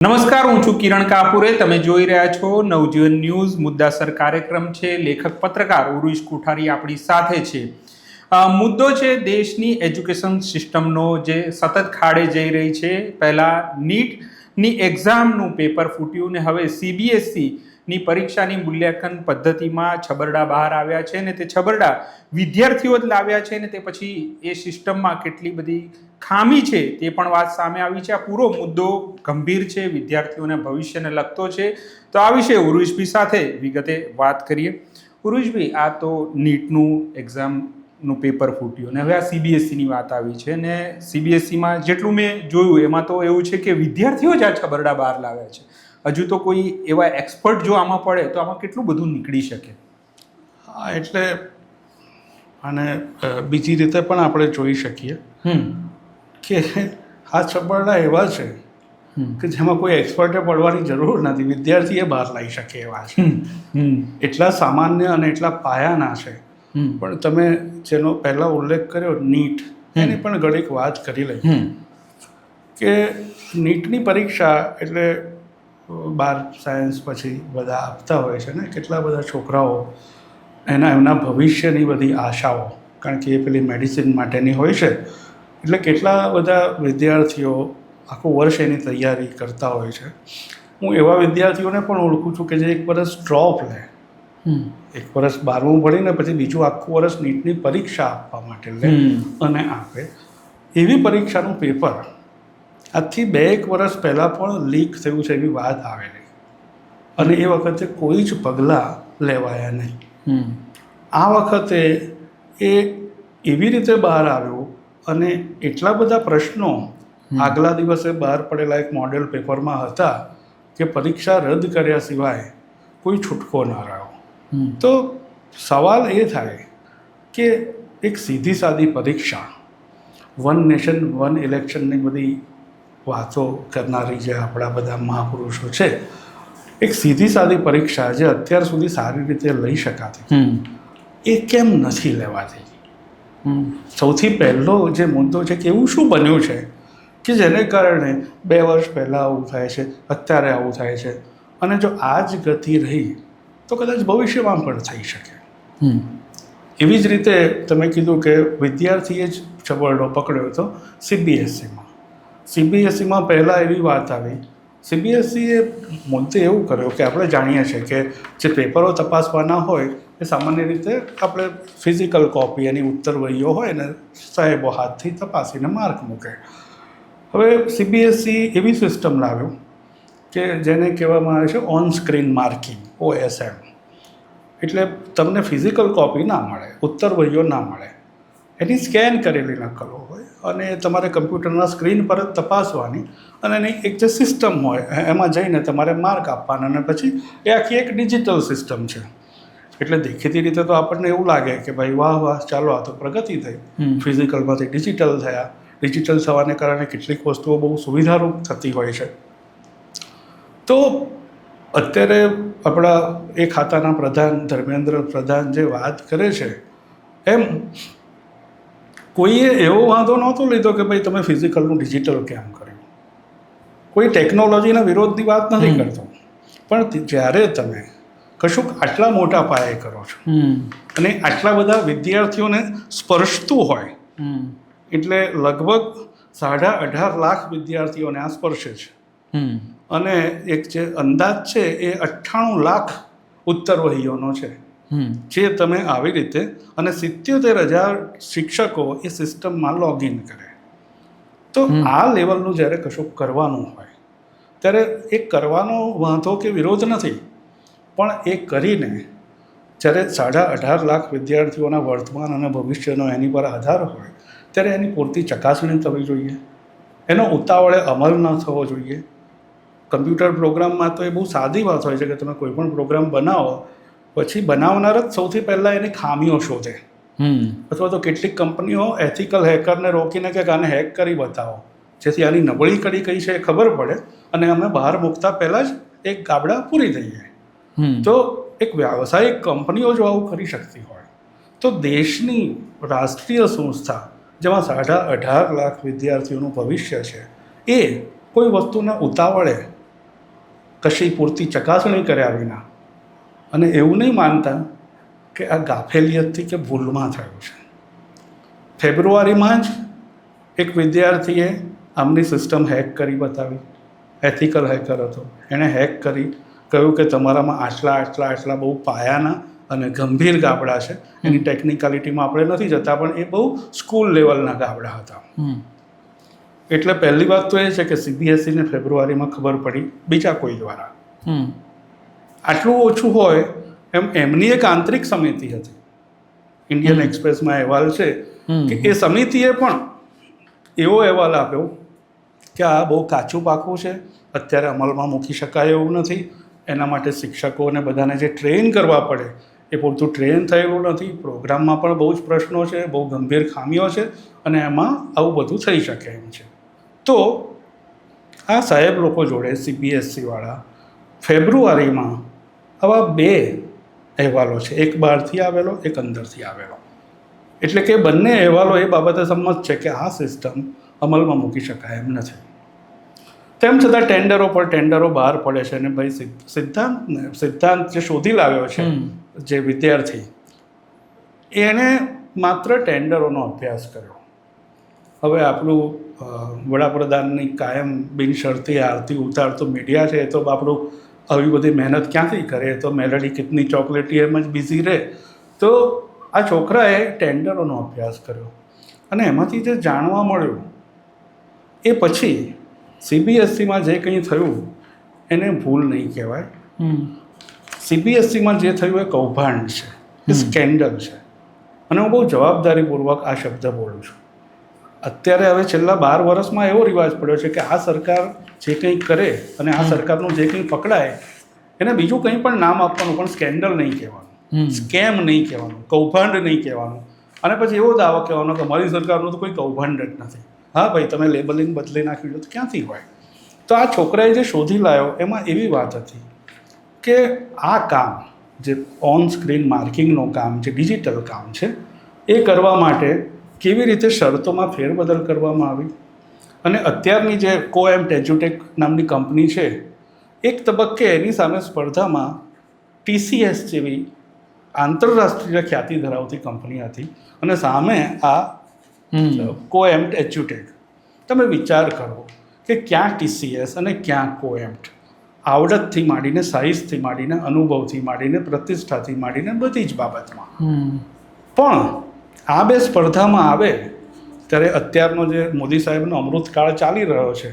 નમસ્કાર, હું છું કિરણ કાપુરે. તમે જોઈ રહ્યા છો નવજીવન ન્યૂઝ. મુદ્દાસર કાર્યક્રમ છે. લેખક પત્રકાર ઉરુષ કોઠારી આપણી સાથે છે. મુદ્દો છે દેશની એજ્યુકેશન સિસ્ટમનો જે સતત ખાડે જઈ રહી છે. પહેલા નીટની એક્ઝામનું પેપર ફૂટ્યું ને હવે CBSEની પરીક્ષાની મૂલ્યાંકન પદ્ધતિમાં છબરડા બહાર આવ્યા છે ને તે છબરડા વિદ્યાર્થીઓ જ લાવ્યા છે ને તે પછી એ સિસ્ટમમાં કેટલી બધી ખામી છે તે પણ વાત સામે આવી છે. આ પૂરો મુદ્દો ગંભીર છે, વિદ્યાર્થીઓના ભવિષ્યને લગતો છે. તો આ વિશે ઉરુષભાઈ સાથે વિગતે વાત કરીએ. ઉરુષભાઈ, આ તો નીટનું એક્ઝામનું પેપર ફૂટ્યું ને હવે આ CBSEની વાત આવી છે ને CBSEમાં જેટલું મેં જોયું એમાં તો એવું છે કે વિદ્યાર્થીઓ જ આ છબરડા બહાર લાવ્યા છે. હજુ તો કોઈ એવા એક્સપર્ટ જો આમાં પડે તો આમાં કેટલું બધું નીકળી શકે. હા, એટલે અને બીજી રીતે પણ આપણે જોઈ શકીએ કે આ છબરડા એવા છે કે જેમાં કોઈ એક્સપર્ટે પડવાની જરૂર નથી, વિદ્યાર્થીએ બહાર લાવી શકે એવા છે. એટલા સામાન્ય અને એટલા પાયાના છે. પણ તમે જેનો પહેલાં ઉલ્લેખ કર્યો નીટ, એની પણ ઘડીક વાત કરી લઈએ કે નીટની પરીક્ષા એટલે 12 સાયન્સ પછી બધા આપતા હોય છે ને, કેટલા બધા છોકરાઓ એમના ભવિષ્યની બધી આશાઓ, કારણ કે એ પેલી મેડિસિન માટેની હોય છે, એટલે કેટલા બધા વિદ્યાર્થીઓ આખું વર્ષ એની તૈયારી કરતા હોય છે. હું એવા વિદ્યાર્થીઓને પણ ઓળખું છું કે જે 1 વર્ષ ડ્રોપ લે, 1 વર્ષ 12મું ભણીને પછી બીજું આખું વર્ષ નીટની પરીક્ષા આપવા માટે લે અને આપે. એવી પરીક્ષાનું પેપર આજથી 2-1 વર્ષ પહેલાં પણ લીક થયું છે એવી વાત આવેલી અને એ વખતે કોઈ જ પગલાં લેવાયા નહીં. આ વખતે એ એવી રીતે બહાર આવ્યું અને એટલા બધા પ્રશ્નો આગલા દિવસે બહાર પડેલા એક મોડેલ પેપરમાં હતા કે પરીક્ષા રદ કર્યા સિવાય કોઈ છૂટકો ન રહ્યો. તો સવાલ એ થાય કે એક સીધી સાદી પરીક્ષા, 1 નેશન 1 ઇલેક્શનની બધી વાતો કરનારી જે આપણા બધા મહાપુરુષો છે, એક સીધી સાદી પરીક્ષા જે અત્યાર સુધી સારી રીતે લઈ શકાતી એ કેમ નથી લેવાતી? સૌથી પહેલો જે મુદ્દો છે કે એવું શું બન્યું છે કે જેને કારણે 2 વર્ષ પહેલાં આવું થાય છે, અત્યારે આવું થાય છે, અને જો આ જ ગતિ રહી તો કદાચ ભવિષ્યમાં પણ થઈ શકે. એવી જ રીતે તમે કીધું કે વિદ્યાર્થીએ જ છબરડો પકડ્યો હતો CBSEમાં. CBSEમાં પહેલાં એવી વાત આવી, CBSEએ મુદ્દે એવું કર્યો કે આપણે જાણીએ છીએ કે જે પેપરો તપાસવાના હોય એ સામાન્ય રીતે આપણે ફિઝિકલ કોપી, એની ઉત્તરવહીઓ હોય ને સાહેબો હાથથી તપાસીને માર્ક મૂકે. હવે CBSE એવી સિસ્ટમ લાવ્યો કે જેને કહેવામાં આવે છે ઓન સ્ક્રીન માર્કિંગ, OSM. એટલે તમને ફિઝિકલ કોપી ના મળે, ઉત્તરવહીઓ ના મળે, એની સ્કેન કરેલી નકલો હોય અને તમારે કમ્પ્યુટરના સ્ક્રીન પર જ તપાસવાની અને એની એક જે સિસ્ટમ હોય એમાં જઈને તમારે માર્ક આપવાના અને પછી એ આખી એક ડિજિટલ સિસ્ટમ છે. એટલે દેખીતી રીતે તો આપણને એવું લાગે કે ભાઈ વાહ વાહ, ચાલો આ તો પ્રગતિ થઈ, ફિઝિકલમાંથી ડિજિટલ થયા. ડિજિટલ થવાને કારણે કેટલીક વસ્તુઓ બહુ સુવિધારૂપ થતી હોય છે. તો અત્યારે આપણા એ ખાતાના પ્રધાન ધર્મેન્દ્ર પ્રધાન જે વાત કરે છે એમ કોઈએ એવો વાંધો નહોતો લીધો કે ભાઈ તમે ફિઝિકલનું ડિજિટલ કેમ કર્યું. કોઈ ટેકનોલોજીના વિરોધની વાત નથી કરતો, પણ જ્યારે તમે કશુંક આટલા મોટા પાયે કરો છો અને આટલા બધા વિદ્યાર્થીઓને સ્પર્શતું હોય, એટલે લગભગ 18.5 લાખ વિદ્યાર્થીઓને આ સ્પર્શે છે અને એક જે અંદાજ છે એ 98 લાખ ઉત્તરવહીઓનો છે, જે તમે આવી રીતે અને 77,000 શિક્ષકો એ સિસ્ટમમાં લોગિન કરે. તો આ લેવલનું જ્યારે કશુંક કરવાનું હોય ત્યારે એ કરવાનો વાંધો કે વિરોધ નથી, પણ એ કરીને જ્યારે 18.5 લાખ વિદ્યાર્થીઓના વર્તમાન અને ભવિષ્યનો એની પર આધાર હોય ત્યારે એની પૂરતી ચકાસણી થવી જોઈએ, એનો ઉતાવળે અમલ ન થવો જોઈએ. કમ્પ્યુટર પ્રોગ્રામમાં તો એ બહુ સાદી વાત હોય છે કે તમે કોઈ પણ પ્રોગ્રામ બનાવો પછી બનાવનાર જ સૌથી પહેલાં એની ખામીઓ શોધે, અથવા તો કેટલીક કંપનીઓ એથિકલ હેકરને રોકીને કે આને હેક કરી બતાવો જેથી આની નબળી કડી કઈ છે એ ખબર પડે અને અમે બહાર મૂકતા પહેલાં જ એક ગાબડા પૂરી થઈ જાય. તો એક વ્યાવસાયિક કંપનીઓ જો આવું કરી શકતી હોય તો દેશની રાષ્ટ્રીય સંસ્થા જેમાં 18.5 લાખ વિદ્યાર્થીઓનું ભવિષ્ય છે એ કોઈ વસ્તુને ઉતાવળે કશી પૂરતી ચકાસણી કર્યા વિના અને એવું નહીં માનતા કે આ ગાફેલિયતથી કે ભૂલમાં થયું છે. ફેબ્રુઆરીમાં જ એક વિદ્યાર્થીએ આમની સિસ્ટમ હેક કરી બતાવી. એથિકલ હેકર હતો, એણે હેક કરી કહ્યું કે તમારામાં આટલા બહુ પાયાના અને ગંભીર ગાબડા છે. એની ટેકનિકાલિટીમાં આપણે નથી જતા, પણ એ બહુ સ્કૂલ લેવલના ગાબડા હતા. એટલે પહેલી વાત તો એ છે કે સીબીએસઈને ફેબ્રુઆરીમાં ખબર પડી બીજા કોઈ દ્વારા. આટલું ઓછું હોય એમની એક આંતરિક સમિતિ હતી. ઇન્ડિયન એક્સપ્રેસમાં અહેવાલ છે કે એ સમિતિએ પણ એવો અહેવાલ આપ્યો કે આ બહુ કાચું પાકું છે, અત્યારે અમલમાં મૂકી શકાય એવું નથી. એના માટે શિક્ષકોને બધાને જે ટ્રેન કરવા પડે એ પૂરતું ટ્રેન થયેલું નથી. પ્રોગ્રામમાં પણ બહુ જ પ્રશ્નો છે, બહુ ગંભીર ખામીઓ છે અને એમાં આવું બધું થઈ શકે એમ છે. તો આ સાહેબ લોકો જોડે સીબીએસસીવાળા ફેબ્રુઆરીમાં આવા 2 અહેવાલો છે, એક બહારથી આવેલો, એક અંદરથી આવેલો. એટલે કે બંને અહેવાલો એ બાબતે સંમત છે કે આ સિસ્ટમ અમલમાં મૂકી શકાય એમ નથી. તેમ છતાં ટેન્ડરો બહાર પડે છે. અને ભાઈ સિદ્ધાંત જે શોધી લાવ્યો છે જે વિદ્યાર્થી, એણે માત્ર ટેન્ડરોનો અભ્યાસ કર્યો. હવે આપણું વડાપ્રધાનની કાયમ બિનશરતી આરતી ઉતારતું મીડિયા છે, એ તો આપણું આવી બધી મહેનત ક્યાંથી કરે? તો મેલડી કિતની ચોકલેટી એમ જ બિઝી રહે. તો આ છોકરાએ ટેન્ડરોનો અભ્યાસ કર્યો અને એમાંથી જે જાણવા મળ્યું એ પછી સીબીએસસીમાં જે કંઈ થયું એને ભૂલ નહીં કહેવાય. સીબીએસસીમાં જે થયું એ કૌભાંડ છે, એ સ્કેન્ડલ છે. અને હું બહુ જવાબદારીપૂર્વક આ શબ્દ બોલું છું. અત્યારે હવે છેલ્લા 12 વર્ષમાં એવો રિવાજ પડ્યો છે કે આ સરકાર જે કંઈ કરે અને આ સરકારનું જે કંઈ પકડાય એને બીજું કંઈ પણ નામ આપવાનું, પણ સ્કેન્ડલ નહીં કહેવાનું, સ્કેમ નહીં કહેવાનું, કૌભાંડ નહીં કહેવાનું. અને પછી એવો દાવો કહેવાનો કે મારી સરકારનું તો કોઈ કૌભાંડ જ નથી. હા ભાઈ, તમે લેબલિંગ બદલી નાખ્યું તો ક્યાંથી હોય? તો આ છોકરાએ જે શોધી લાવ્યો એમાં એવી વાત હતી કે આ કામ જે ઓન સ્ક્રીન માર્કિંગનું કામ, જે ડિજિટલ કામ છે, એ કરવા માટે કેવી રીતે શરતોમાં ફેરબદલ કરવામાં આવી. અને અત્યારની જે કોએમ્પ્ટ એજ્યુટેક નામની કંપની છે, એક તબક્કે એની સામે સ્પર્ધામાં TCS જેવી આંતરરાષ્ટ્રીય ખ્યાતિ ધરાવતી કંપની હતી અને સામે આ કોએમ્પ્ટ એજ્યુટેક. તમે વિચાર કરો કે ક્યાં TCS અને ક્યાં કોએમ્પ્ટ. આવડતથી માંડીને, સાઇઝથી માંડીને, અનુભવથી માંડીને, પ્રતિષ્ઠાથી માંડીને બધી જ બાબતમાં. પણ આ 2 સ્પર્ધામાં આવે ત્યારે અત્યારનો જે મોદી સાહેબનો અમૃતકાળ ચાલી રહ્યો છે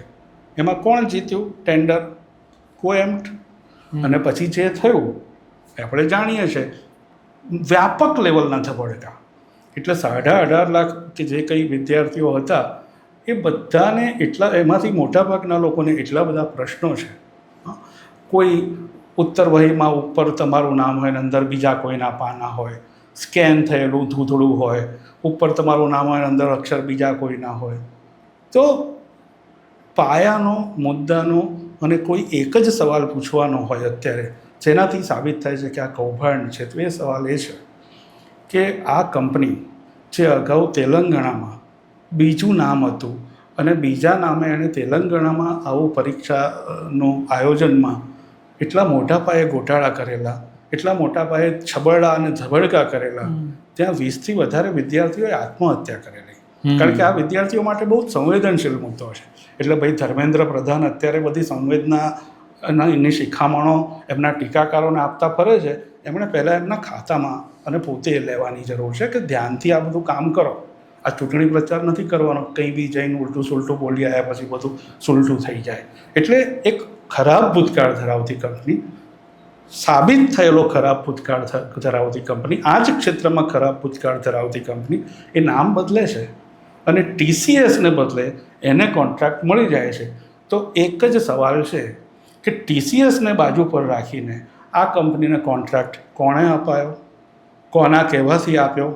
એમાં કોણ જીત્યું ટેન્ડર? કોએમ્પ્ટ. અને પછી જે થયું આપણે જાણીએ છીએ, વ્યાપક લેવલના ધબડકા. એટલે 18.5 લાખ કે જે કંઈ વિદ્યાર્થીઓ હતા એ બધાને એમાંથી મોટાભાગના લોકોને એટલા બધા પ્રશ્નો છે. કોઈ ઉત્તર વહીમાં ઉપર તમારું નામ હોય ને અંદર બીજા કોઈના પાના હોય, સ્કેન થયેલું ધૂંધળું હોય, ઉપર તમારું નામ હોય અંદર અક્ષર બીજા કોઈના હોય. તો પાયાનો, મુદ્દાનો અને કોઈ એક જ સવાલ પૂછવાનો હોય અત્યારે, જેનાથી સાબિત થાય છે કે આ કૌભાંડ છે. તો એ સવાલ એ છે કે આ કંપની જે અગાઉ તેલંગાણામાં બીજું નામ હતું અને બીજા નામે એણે તેલંગાણામાં આવું પરીક્ષાનું આયોજનમાં એટલા મોટા પાયે ગોટાળા કરેલા, એટલા મોટા પાયે છબરડા અને ધબડકા કરેલા, ત્યાં 20થી વધારે વિદ્યાર્થીઓએ આત્મહત્યા કરેલી. કારણ કે આ વિદ્યાર્થીઓ માટે બહુ સંવેદનશીલ મુદ્દો છે. એટલે ભાઈ ધર્મેન્દ્ર પ્રધાન અત્યારે બધી સંવેદનાની શિખામણો એમના ટીકાકારોને આપતા ફરે છે. એમણે પહેલાં એમના ખાતામાં અને પોતે લેવાની જરૂર છે કે ધ્યાનથી આ બધું કામ કરો. આ ચૂંટણી પ્રચાર નથી કરવાનો, કંઈ બી જઈને ઉલટું સુલટું બોલી આવ્યા પછી બધું સુલટું થઈ જાય. એટલે એક ખરાબ ભૂતકાળ ધરાવતી કંપની, સાબિત થયેલો ખરાબ ભૂતકાળ ધરાવતી કંપની, આ જ ક્ષેત્રમાં ખરાબ ભૂતકાળ ધરાવતી કંપની એ નામ બદલે છે અને TCSને બદલે એને કોન્ટ્રાક્ટ મળી જાય છે. તો એક જ સવાલ છે કે TCSને બાજુ પર રાખીને આ કંપનીને કોન્ટ્રાક્ટ કોણે અપાયો, કોના કહેવાથી આપ્યો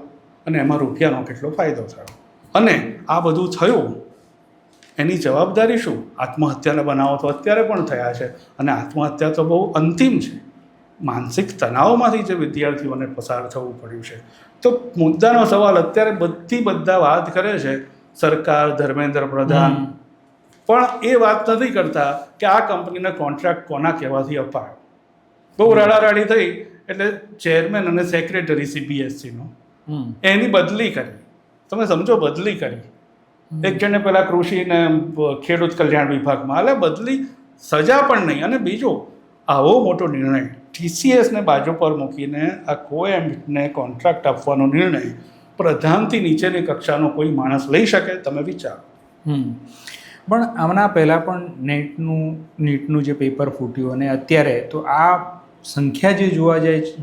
અને એમાં રૂપિયાનો કેટલો ફાયદો થયો. અને આ બધું થયું એની જવાબદારી શું? આત્મહત્યાના બનાવો તો અત્યારે પણ થયા છે અને આત્મહત્યા તો બહુ અંતિમ છે. માનસિક તણાવમાંથી જે વિદ્યાર્થીઓને પસાર થવું પડ્યું છે. તો મુદ્દાનો સવાલ અત્યારે બધા વાત કરે છે સરકાર, ધર્મેન્દ્ર પ્રધાન, પણ એ વાત નથી કરતા કે આ કંપનીને કોન્ટ્રાક્ટ કોના કહેવાથી અપાયો. બહુ રડારાડી થઈ એટલે ચેરમેન અને સેક્રેટરી CBSEનો એની બદલી કરી. તમે સમજો, બદલી કરી. એક જણે પેલા કૃષિ ને ખેડૂત કલ્યાણ વિભાગમાં, એટલે બદલી, સજા પણ નહીં. અને બીજો આવો મોટો નિર્ણય TCSને બાજુ પર મૂકીને આ કોએમ્પને કોન્ટ્રાક્ટ આપવાનો નિર્ણય પ્રધાનથી નીચેની કક્ષાનો કોઈ માણસ લઈ શકે? તમે વિચારો. પણ આમના પહેલાં પણ નીટનું જે પેપર ફૂટ્યું અને અત્યારે તો આ સંખ્યા જે જોવા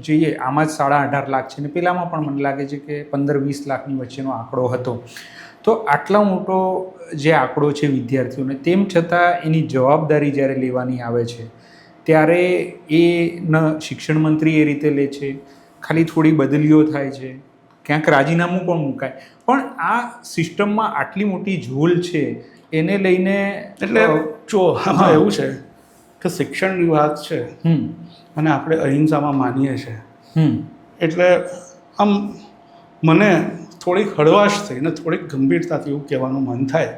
જઈએ આમાં જ 18.5 લાખ છે ને પેલામાં પણ મને લાગે છે કે 15-20 લાખની વચ્ચેનો આંકડો હતો. તો આટલો મોટો જે આંકડો છે વિદ્યાર્થીઓને, તેમ છતાં એની જવાબદારી જ્યારે લેવાની આવે છે ત્યારે શિક્ષણ મંત્રી એ રીતે લે છે, ખાલી થોડી બદલીઓ થાય છે, ક્યાંક રાજીનામું પણ મુકાય. પણ આ સિસ્ટમમાં આટલી મોટી ઝોલ છે એને લઈને, એટલે જો આમાં એવું છે કે શિક્ષણની વાત છે અને આપણે અહિંસામાં માનીએ છીએ, એટલે આમ મને થોડીક હળવાશ થઈને થોડીક ગંભીરતાથી એવું કહેવાનું મન થાય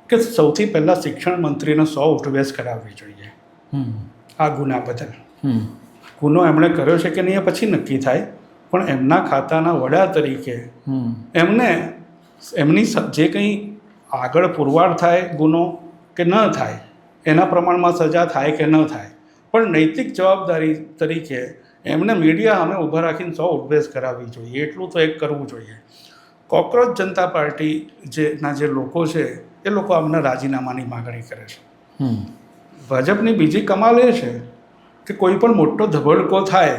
કે સૌથી પહેલાં શિક્ષણ મંત્રીને 100 ઉઠબેસ કરાવવી જોઈએ આ ગુના બદલ. ગુનો એમણે કર્યો છે કે નહીં એ પછી નક્કી થાય, પણ એમના ખાતાના વડા તરીકે એમની જે કંઈ આગળ પુરવાર થાય ગુનો કે ન થાય એના પ્રમાણમાં સજા થાય કે ન થાય, પણ નૈતિક જવાબદારી તરીકે એમને મીડિયા સામે ઊભા રાખીને 100 ઉઠબેસ કરાવવી જોઈએ. એટલું તો એક કરવું જોઈએ. કોકરોચ જનતા પાર્ટી જે લોકો છે એ લોકો અમને રાજીનામાની માગણી કરે છે. ભાજપની બીજી કમાલ એ છે કે કોઈ પણ મોટો ધબડકો થાય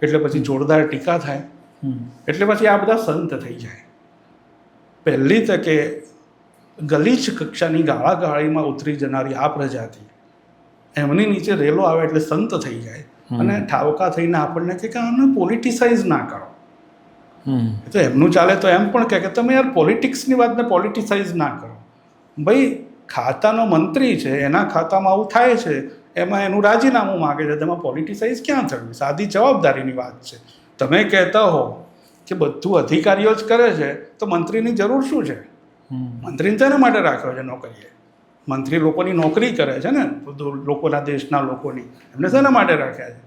એટલે પછી જોરદાર ટીકા થાય, એટલે પછી આ બધા સંત થઈ જાય. પહેલી તકે ગલીચ કક્ષાની ગાળાગાળીમાં ઉતરી જનારી આ પ્રજાતિ એમની નીચે રેલો આવે એટલે સંત થઈ જાય અને ઠાવકા થઈને આપણને કે આને પોલિટિસાઇઝ ના કરો. તો એમનું ચાલે તો એમ પણ કે તમે યાર પોલિટિક્સની વાતને પોલિટિસાઇઝ ના કરો. ભાઈ, ખાતાનો મંત્રી છે, એના ખાતામાં આવું થાય છે, એમાં એનું રાજીનામું માગે છે, તેમાં પોલિટિસાઇઝ ક્યાં થયું? સાદી જવાબદારીની વાત છે. તમે કહેતા હો કે બધું અધિકારીઓ જ કરે છે તો મંત્રીની જરૂર શું છે? મંત્રીને તેના માટે રાખ્યો છે નોકરીએ. મંત્રી લોકોની નોકરી કરે છે ને, લોકોના દેશના લોકોની, એમને શેના માટે રાખ્યા છે?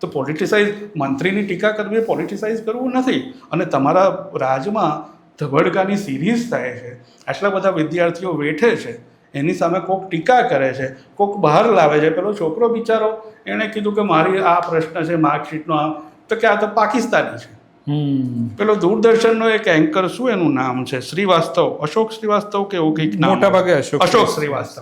તો પોલિટિસાઇઝ, મંત્રીની ટીકા કરવી એ પોલિટિસાઇઝ કરવું નથી. અને તમારા રાજમાં ધબડકાની સિરીઝ થાય છે, આટલા બધા વિદ્યાર્થીઓ વેઠે છે, એની સામે કોઈક ટીકા કરે છે, કોઈક બહાર લાવે છે. પેલો છોકરો બિચારો એણે કીધું કે મારી આ પ્રશ્ન છે માર્કશીટનો, તો કે આ તો પાકિસ્તાની છે. પેલો દૂરદર્શનનો એક એન્કર, શું એનું નામ છે, શ્રીવાસ્તવ, અશોક શ્રીવાસ્તવ કે એવું કંઈક નામ, મોટા ભાગે અશોક શ્રીવાસ્તવ,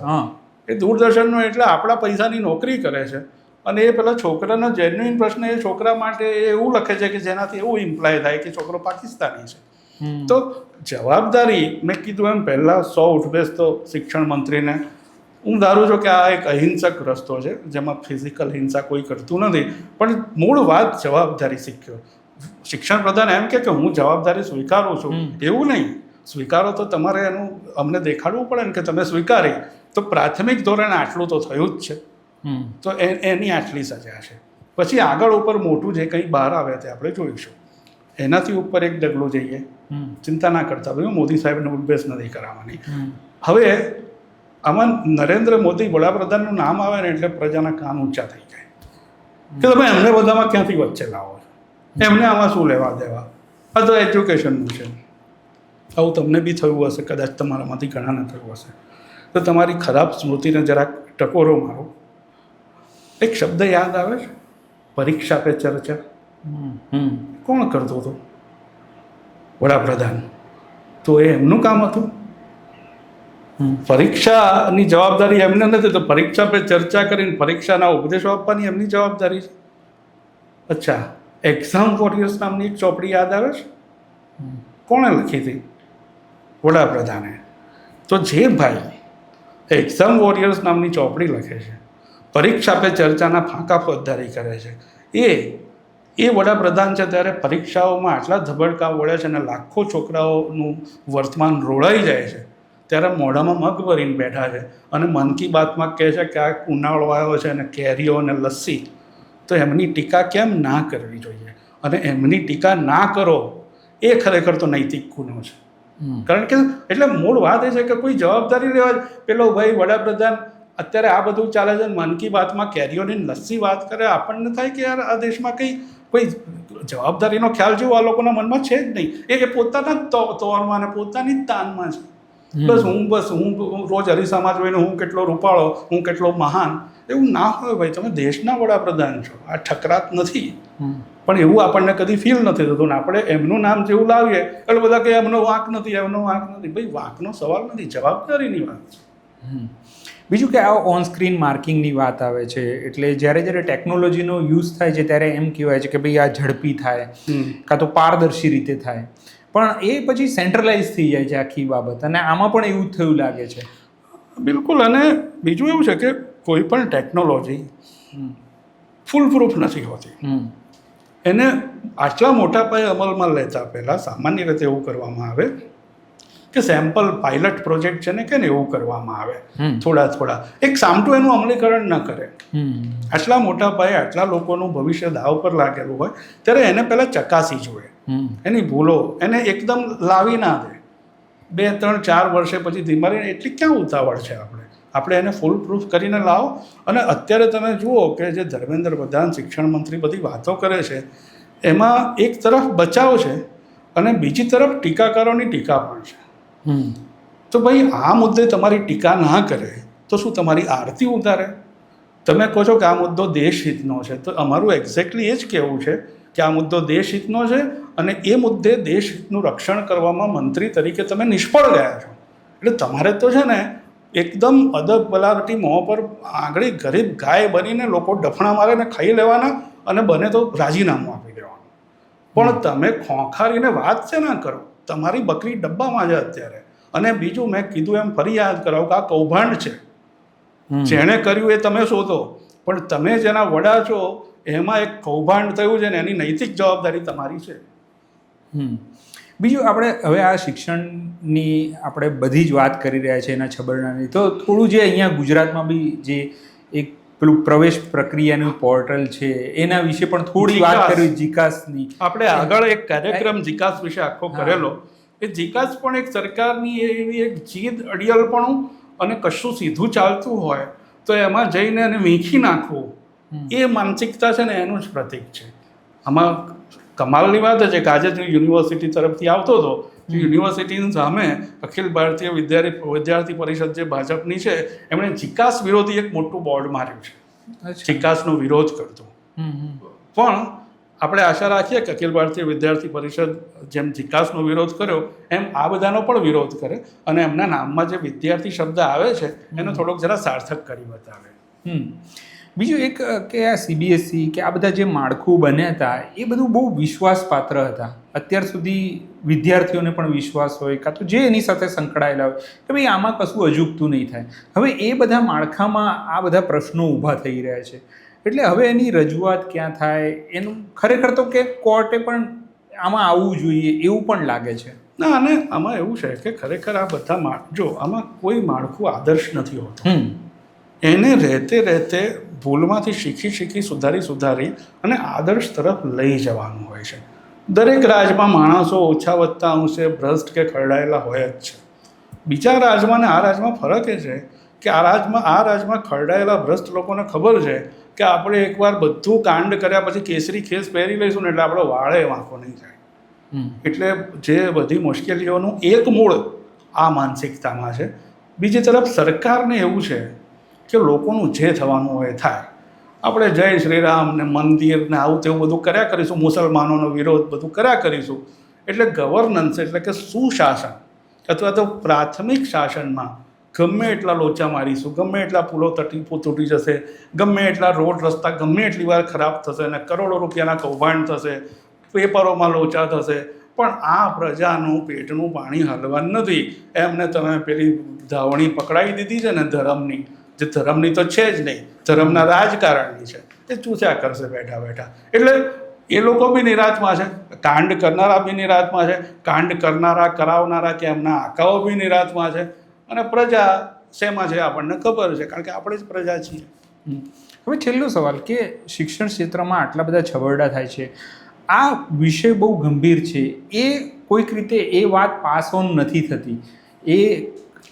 એ દૂરદર્શનનો એટલે આપણા પૈસાની નોકરી કરે છે. અને એ પેલા છોકરાનો જેન્યુઇન પ્રશ્ન એ છોકરા માટે એવું લખે છે કે જેનાથી એવું ઇમ્પ્લાય થાય કે છોકરો પાકિસ્તાની છે. તો જવાબદારી, મેં કીધું એમ પહેલાં 100 ઉઠબેસ તો શિક્ષણ મંત્રીને. હું ધારું છું કે આ એક અહિંસક રસ્તો છે જેમાં ફિઝિકલ હિંસા કોઈ કરતું નથી, પણ મૂળ વાત જવાબદારી શીખ્યો. શિક્ષણ પ્રધાન એમ કે હું જવાબદારી સ્વીકારું છું, એવું નહીં. સ્વીકારો તો તમારે એનું અમને દેખાડવું પડે ને કે તમે સ્વીકારી. તો પ્રાથમિક ધોરણે આટલું તો થયું જ છે, તો એની આટલી સજા છે. પછી આગળ ઉપર મોટું જે કંઈ બહાર આવે તે આપણે જોઈશું. એનાથી ઉપર એક ડગલું જઈએ, ચિંતા ના કરતા ભાઈ, મોદી સાહેબને ઉઠબેસ નથી કરાવવાની. હવે આમાં નરેન્દ્ર મોદી વડાપ્રધાનનું નામ આવે ને એટલે પ્રજાના કાન ઊંચા થઈ જાય કે તમે એમને બધામાં ક્યાંથી વચ્ચે લાવો છો? એમને આમાં શું લેવા દેવા? આ તો એજ્યુકેશનનું છે. આવું તમને બી થયું હશે, કદાચ તમારામાંથી ઘણાને થયું હશે. તો તમારી ખરાબ સ્મૃતિને જરાક ટકોરો મારો. એક શબ્દ યાદ આવે છે, પરીક્ષા પે ચર્ચા. કોણ કરતો હતો? વડાપ્રધાન. તો એ એમનું કામ હતું. પરીક્ષાની જવાબદારી એમને નથી, તો પરીક્ષા પે ચર્ચા કરીને પરીક્ષાના ઉપદેશો આપવાની એમની જવાબદારી છે. અચ્છા, એક્ઝામ વોરિયર્સ નામની એક ચોપડી યાદ આવે છે? કોણે લખી હતી? વડાપ્રધાને. તો જે ભાઈ એક્ઝામ વોરિયર્સ નામની ચોપડી લખે છે, પરીક્ષા પે ચર્ચાના ફાંકા ફોજદારી કરે છે, એ વડાપ્રધાન છે, ત્યારે પરીક્ષાઓમાં આટલા ધબડકા વળે છે અને લાખો છોકરાઓનું વર્તમાન રોળાઈ જાય છે, ત્યારે મોઢામાં મગ ભરીને બેઠા છે અને મન કી બાતમાં કહે છે કે આ ઉનાળો આવ્યો છે અને કેરીઓ અને લસ્સી. તો એમની ટીકા કેમ ના કરવી જોઈએ? અને એમની ટીકા ના કરો એ ખરેખર તો નૈતિક ગુનો છે. કારણ કે એટલે મૂળ વાત એ છે કે કોઈ જવાબદારી લેવા જ પેલો ભાઈ વડાપ્રધાન અત્યારે આ બધું ચાલે છે, મન કી બાતમાં કેરીઓની લસ્સી વાત કરે, આપણને થાય કે યાર આ દેશમાં કોઈ જવાબદારીનો ખ્યાલ જેવો આ લોકોના મનમાં છે જ નહીં. એ પોતાના જ તોરમાં અને પોતાની જ તાનમાં છે. બસ હું રોજ અરીસામાં જોઈને હું કેટલો રૂપાળો, હું કેટલો મહાન, એવું ના હોય ભાઈ. તમે દેશના વડાપ્રધાન છો, આ ઠકરાત નથી. પણ એવું આપણને કદી ફીલ નથી થતું ને આપણે એમનું નામ જેવું લાવીએ એટલે બધા કે એમનો વાંક નથી, એમનો વાંક નથી. ભાઈ વાંકનો સવાલ નથી, જવાબદારીની વાત છે. બીજું કે આ ઓન સ્ક્રીન માર્કિંગની વાત આવે છે, એટલે જ્યારે ટેકનોલોજીનો યુઝ થાય છે ત્યારે એમ કહેવાય છે કે ભાઈ આ ઝડપી થાય કાં તો પારદર્શી રીતે થાય, પણ એ પછી સેન્ટ્રલાઇઝ થઈ જાય છે આખી બાબત, અને આમાં પણ એવું થયું લાગે છે. બિલકુલ. અને બીજું એવું છે કે કોઈ પણ ટેકનોલોજી ફૂલ પ્રૂફ નથી હોતી. એને આટલા મોટા પાયે અમલમાં લેતા પહેલાં સામાન્ય રીતે એવું કરવામાં આવે કે સેમ્પલ પાયલટ પ્રોજેક્ટ છે ને કે એવું કરવામાં આવે થોડા એક સામટું એનું અમલીકરણ ન કરે. આટલા મોટા પાયે આટલા લોકોનું ભવિષ્ય દાવ પર લાગેલું હોય ત્યારે એને પહેલાં ચકાસી જોઈએ, એની ભૂલો એને એકદમ લાવી ના દે. 2, 3, 4 વર્ષે પછી ધીમારી એટલી ક્યાં ઉતાવળ છે આપણે એને ફૂલ પ્રૂફ કરીને લાવો. અને અત્યારે તમે જુઓ કે જે ધર્મેન્દ્ર પ્રધાન શિક્ષણ મંત્રી બધી વાતો કરે છે એમાં એક તરફ બચાવ છે અને બીજી તરફ ટીકાકારોની ટીકા પણ છે. તો ભાઈ આ મુદ્દે તમારી ટીકા ના કરે તો શું તમારી આરતી ઉતારે? તમે કહો છો કે આ મુદ્દો દેશહિતનો છે, તો અમારું એક્ઝેક્ટલી એ જ કહેવું છે કે આ મુદ્દો દેશહિતનો છે અને એ મુદ્દે દેશહિતનું રક્ષણ કરવામાં મંત્રી તરીકે તમે નિષ્ફળ ગયા છો. એટલે તમારે તો છે ને એકદમ અદબ બલાવટી મોં પર આંગળી ગરીબ ગાય બનીને લોકો ડફણા મારે ને ખાઈ લેવાના અને બને તો રાજીનામું આપી દેવાનું. પણ તમે ખોંખારીને વાત છે ના કરો. તમારી બકરી ડબ્બામાં છે અત્યારે. અને બીજું મેં કીધું એમ ફરી યાદ કરાવું કે આ કૌભાંડ છે, જેણે કર્યું એ તમે શોધો, પણ તમે જેના વડા છો એમાં એક કૌભાંડ થયું છે ને એની નૈતિક જવાબદારી તમારી છે. બીજું આપણે હવે આ શિક્ષણની આપણે બધી જ વાત કરી રહ્યા છીએ એના છબરડાની, તો થોડું જે અહીંયા ગુજરાતમાં બી જે એક પેલું પ્રવેશ પ્રક્રિયાનું પોર્ટલ છે એના વિશે પણ થોડી વાત કરવી. જીકાસની આપણે આગળ એક કાર્યક્રમ જીકાસ વિશે આખો કરેલો. એ જીકાસ પણ એક સરકારની એવી એક જીદ અડિયલપણું અને કશું સીધું ચાલતું હોય તો એમાં જઈને એને વીંખી નાખવું, એ માનસિકતા છે ને એનું જ પ્રતીક છે. આમાં કમાલની વાત છે કે આજે જે યુનિવર્સિટી તરફથી આવતો હતો, યુનિવર્સિટીની સામે અખિલ ભારતીય વિદ્યાર્થી પરિષદ જે ભાજપની છે એમણે જીકાસ વિરોધી એક મોટું બોર્ડ માર્યું છે, જીકાસનો વિરોધ કરતો. પણ આપણે આશા રાખીએ કે અખિલ ભારતીય વિદ્યાર્થી પરિષદ જેમ જીકાસનો વિરોધ કર્યો એમ આ બધાનો પણ વિરોધ કરે અને એમના નામમાં જે વિદ્યાર્થી શબ્દ આવે છે એનો થોડોક જરા સાર્થક કરી બતાવે. બીજું એક કે આ CBSE કે આ બધા જે માળખું બન્યા હતા એ બધું બહુ વિશ્વાસપાત્ર હતા. અત્યાર સુધી વિદ્યાર્થીઓને પણ વિશ્વાસ હોય કાં તો જે એની સાથે સંકળાયેલા હોય કે ભાઈ આમાં કશું અજુગતું નહીં થાય. હવે એ બધા માળખામાં આ બધા પ્રશ્નો ઊભા થઈ રહ્યા છે, એટલે હવે એની રજૂઆત ક્યાં થાય એનું ખરેખર તો કે કોર્ટે પણ આમાં આવવું જોઈએ એવું પણ લાગે છે. ના, અને આમાં એવું છે કે ખરેખર આ બધા જો આમાં કોઈ માળખું આદર્શ નથી હોતું. એને રહેતે ભૂલમાંથી શીખી સુધારી અને આદર્શ તરફ લઈ જવાનું હોય છે. દરેક રાજમાં માણસો ઓછા વત્તા અંશે ભ્રષ્ટ કે ખરડાયેલા હોય જ છે. બીજા રાજમાં ને આ રાજમાં ફરક એ છે કે આ રાજમાં ખરડાયેલા ભ્રષ્ટ લોકોને ખબર છે કે આપણે એકવાર બધું કાંડ કર્યા પછી કેસરી ખેસ પહેરી લઈશું ને એટલે આપણો વાળે વાંકો નહીં જાય. એટલે જે બધી મુશ્કેલીઓનું એક મૂળ આ માનસિકતામાં છે. બીજી તરફ સરકારને એવું છે કે લોકોનું જે થવાનું હોય થાય. આપણે જય શ્રી રામ ને મંદિર ને આવું તેવું બધું કર્યા કરીશું, મુસલમાનોનો વિરોધ બધું કર્યા કરીશું. એટલે ગવર્નન્સ એટલે કે સુશાસન અથવા તો પ્રાથમિક શાસનમાં ગમે એટલા લોચા મારીશું, ગમે એટલા પુલો તૂટી જશે, ગમે એટલા રોડ રસ્તા ગમે એટલી વાર ખરાબ થશે અને કરોડો રૂપિયાના કૌભાંડ થશે, પેપરોમાં લોચા થશે, પણ આ પ્રજાનું પેટનું પાણી હલવાનું નથી. એમને તમે પેલી ધાવણી પકડાવી દીધી છે ને ધર્મની, જે ધર્મની તો છે જ નહીં, ધર્મના રાજકારણની છે, એ ચૂસ્યા કરશે બેઠા બેઠા. એટલે એ લોકો બી નિરાતમાં છે, કાંડ કરનારા બી નિરાતમાં છે, કાંડ કરનારા કરાવનારા કે એમના આકાઓ બી નિરાતમાં છે, અને પ્રજા શેમાં છે આપણને ખબર છે કારણ કે આપણે જ પ્રજા છીએ. હવે છેલ્લો સવાલ કે શિક્ષણ ક્ષેત્રમાં આટલા બધા છબરડા થાય છે, આ વિષય બહુ ગંભીર છે, એ કોઈક રીતે એ વાત પાસ ઓન નથી થતી. એ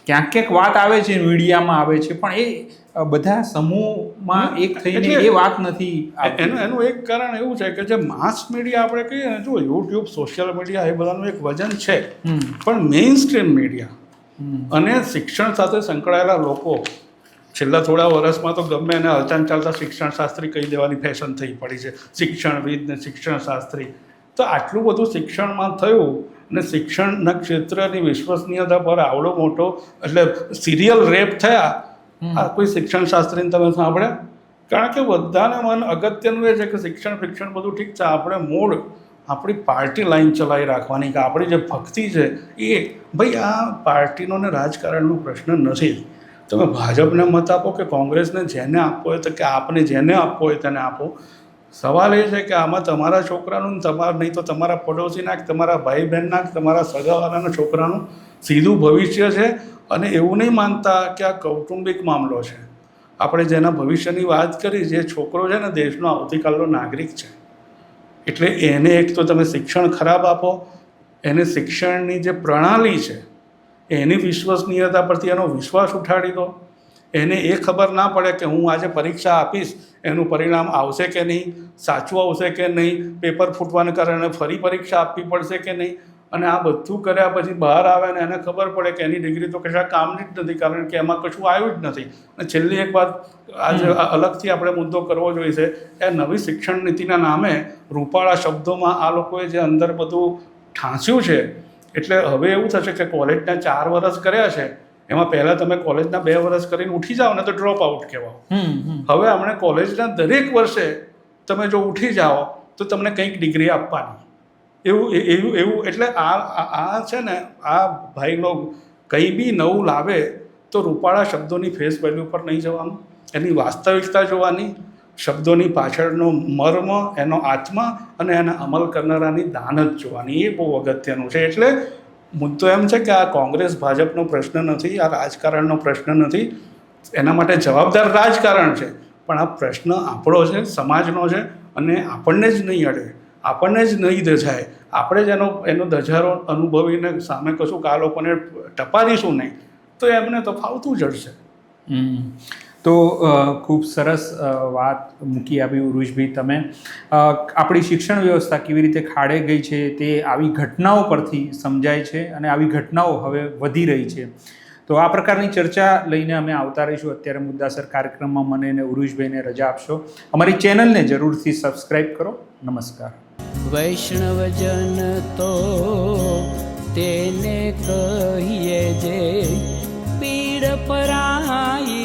ક્યાંક વાત આવે છે, મીડિયામાં આવે છે, પણ એ બધા સમૂહમાં એક થઈને એ વાત નથી. એનું એક કારણ એવું છે કે જે માસ મીડિયા આપણે કહીએ ને, જો યુટ્યુબ, સોશિયલ મીડિયા એ બધાનું એક વજન છે, પણ મેઇન સ્ટ્રીમ મીડિયા અને શિક્ષણ સાથે સંકળાયેલા લોકો છેલ્લા થોડા વર્ષમાં તો ગમે એને હલચાલ ચાલતા શિક્ષણ શાસ્ત્રી કહી દેવાની ફેશન થઈ પડી છે, શિક્ષણવિદ ને શિક્ષણ શાસ્ત્રી. તો આટલું બધું શિક્ષણમાં થયું અને શિક્ષણના ક્ષેત્રની વિશ્વસનીયતા પર આવડો મોટો એટલે સિરિયલ રેપ થયા. આ કોઈ શિક્ષણ શાસ્ત્રીને તમે સાંભળ્યા? કારણ કે બધાને મન અગત્યનું એ છે કે શિક્ષણ બધું ઠીક છે, આપણે મૂળ આપણી પાર્ટી લાઈન ચલાવી રાખવાની, કે આપણી જે ભક્તિ છે એ ભાઈ આ પાર્ટીનો ને રાજકારણનો પ્રશ્ન નથી. તમે ભાજપને મત આપો કે કોંગ્રેસને, જેને આપવો હોય તો કે આપને જેને આપવો હોય તેને આપો. સવાલ એ છે કે આમાં તમારા છોકરાનું તમારા નહીં તો તમારા પડોશીના કે તમારા ભાઈ બહેનના કે તમારા સગાવાલાના છોકરાનું સીધું ભવિષ્ય છે. અને એવું નહીં માનતા કે આ કૌટુંબિક મામલો છે. આપણે જેના ભવિષ્યની વાત કરી, જે છોકરો છે ને દેશનો આવતીકાલનો નાગરિક છે, એટલે એને એક તો તમે શિક્ષણ ખરાબ આપો, એને શિક્ષણની જે પ્રણાલી છે એની વિશ્વસનીયતા પરથી એનો વિશ્વાસ ઉઠાડી દો. એને એ ખબર ના પડે કે હું આજે પરીક્ષા આપીશ, એનું પરિણામ આવશે કે નહીં, સાચું આવશે કે નહીં, પેપર ફૂટવાને કારણે ફરી પરીક્ષા આપવી પડશે કે નહીં. અને આ બધું કર્યા પછી બહાર આવે ને એને ખબર પડે કે એની ડિગ્રી તો કશા કામની જ નથી, કારણ કે એમાં કશું આવ્યું જ નથી. અને છેલ્લી એક વાત આજે અલગથી આપણે મુદ્દો કરવો જોઈએ, એ નવી શિક્ષણ નીતિના નામે રૂપાળા શબ્દોમાં આ લોકોએ જે અંદર બધું ઠાંસ્યું છે. એટલે હવે એવું થશે કે કોલેજના 4 વર્ષ કર્યા છે, એમાં પહેલાં તમે કોલેજના 2 વર્ષ કરીને ઉઠી જાઓ ને તો ડ્રોપ આઉટ કહેવાઓ. હવે આપણે કોલેજના દરેક વર્ષે તમે જો ઉઠી જાઓ તો તમને કંઈક ડિગ્રી આપવાની, એવું. એટલે આ છે ને, આ ભાઈ લોકો કંઈ બી નવું લાવે તો રૂપાળા શબ્દોની ફેસ વેલ્યુ પર નહીં જવાનું, એની વાસ્તવિકતા જોવાની, શબ્દોની પાછળનો મર્મ, એનો આત્મા અને એના અમલ કરનારાની દાનત જોવાની. એ બહુ અગત્યનું છે. એટલે મુદ્દો એમ છે કે આ કોંગ્રેસ ભાજપનો પ્રશ્ન નથી, આ રાજકારણનો પ્રશ્ન નથી. એના માટે જવાબદાર રાજકારણ છે, પણ આ પ્રશ્ન આપણો છે, સમાજનો છે. અને આપણને જ નહીં અડે, આપણને જ નહીં દજાય, આપણે જ એનો દજારો અનુભવીને સામે કશું આ લોકોને ટપારીશું નહીં તો એમને તો ફાવતું જડશે. તો ખૂબ સરસ વાત મૂકી આવી ઉરુષભાઈ તમે. આપણી શિક્ષણ વ્યવસ્થા કેવી રીતે ખાડે ગઈ છે તે આવી ઘટનાઓ પરથી સમજાય છે, અને આવી ઘટનાઓ હવે વધી રહી છે. તો આ પ્રકારની ચર્ચા લઈને અમે આવતા રહીશું. અત્યારે મુદ્દાસર કાર્યક્રમમાં મને અને ઉરુષભાઈને રજા આપશો. અમારી ચેનલને જરૂરથી સબસ્ક્રાઈબ કરો. નમસ્કાર. વૈષ્ણવજન તો તેને કહીએ જે પીડ પરાઈ.